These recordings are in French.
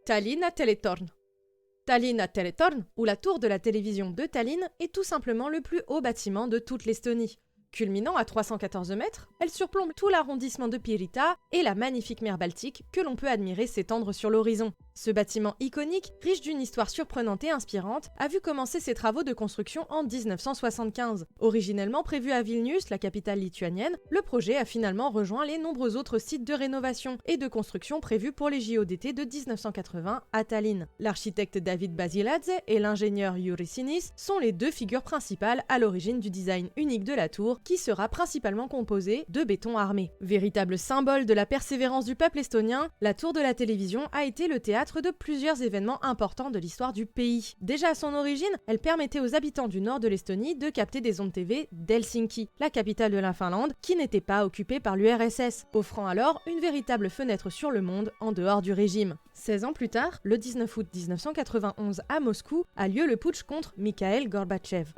Tallinna Teletorn. Tallinna Teletorn, ou la tour de la télévision de Tallinn, est tout simplement le plus haut bâtiment de toute l'Estonie. Culminant à 314 mètres, elle surplombe tout l'arrondissement de Pirita et la magnifique mer Baltique que l'on peut admirer s'étendre sur l'horizon. Ce bâtiment iconique, riche d'une histoire surprenante et inspirante, a vu commencer ses travaux de construction en 1975. Originellement prévu à Vilnius, la capitale lituanienne, le projet a finalement rejoint les nombreux autres sites de rénovation et de construction prévus pour les JO d'été de 1980 à Tallinn. L'architecte David Basiladze et l'ingénieur Jüri Sinis sont les deux figures principales à l'origine du design unique de la tour, qui sera principalement composée de béton armé. Véritable symbole de la persévérance du peuple estonien, la tour de la télévision a été le théâtre de plusieurs événements importants de l'histoire du pays. Déjà à son origine, elle permettait aux habitants du nord de l'Estonie de capter des ondes TV d'Helsinki, la capitale de la Finlande, qui n'était pas occupée par l'URSS, offrant alors une véritable fenêtre sur le monde en dehors du régime. 16 ans plus tard, le 19 août 1991 à Moscou, a lieu le putsch contre Mikhail Gorbatchev.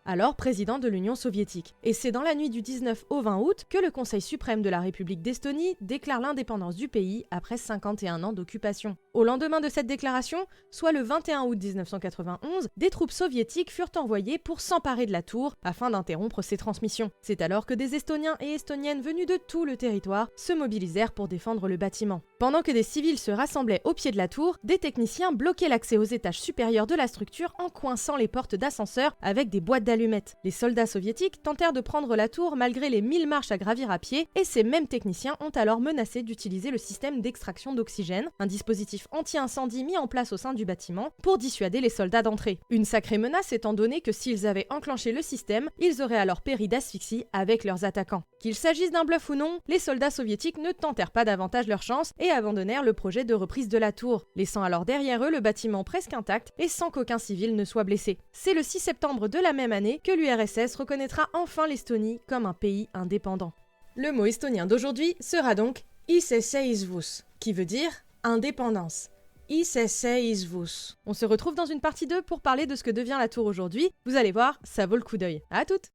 Alors président de l'Union soviétique. Et c'est dans la nuit du 19 au 20 août que le Conseil suprême de la République d'Estonie déclare l'indépendance du pays après 51 ans d'occupation. Au lendemain de cette déclaration, soit le 21 août 1991, des troupes soviétiques furent envoyées pour s'emparer de la tour afin d'interrompre ses transmissions. C'est alors que des Estoniens et Estoniennes venus de tout le territoire se mobilisèrent pour défendre le bâtiment. Pendant que des civils se rassemblaient au pied de la tour, des techniciens bloquaient l'accès aux étages supérieurs de la structure en coinçant les portes d'ascenseur avec des boîtes d'allumettes. Les soldats soviétiques tentèrent de prendre la tour malgré les 1000 marches à gravir à pied, et ces mêmes techniciens ont alors menacé d'utiliser le système d'extraction d'oxygène, un dispositif anti-incendie mis en place au sein du bâtiment, pour dissuader les soldats d'entrer. Une sacrée menace étant donné que s'ils avaient enclenché le système, ils auraient alors péri d'asphyxie avec leurs attaquants. Qu'il s'agisse d'un bluff ou non, les soldats soviétiques ne tentèrent pas davantage leur chance et abandonnèrent le projet de reprise de la tour, laissant alors derrière eux le bâtiment presque intact et sans qu'aucun civil ne soit blessé. C'est le 6 septembre de la même année que l'URSS reconnaîtra enfin l'Estonie comme un pays indépendant. Le mot estonien d'aujourd'hui sera donc iseseisvus, qui veut dire indépendance. Iseseisvus. On se retrouve dans une partie 2 pour parler de ce que devient la tour aujourd'hui. Vous allez voir, ça vaut le coup d'œil. À toutes!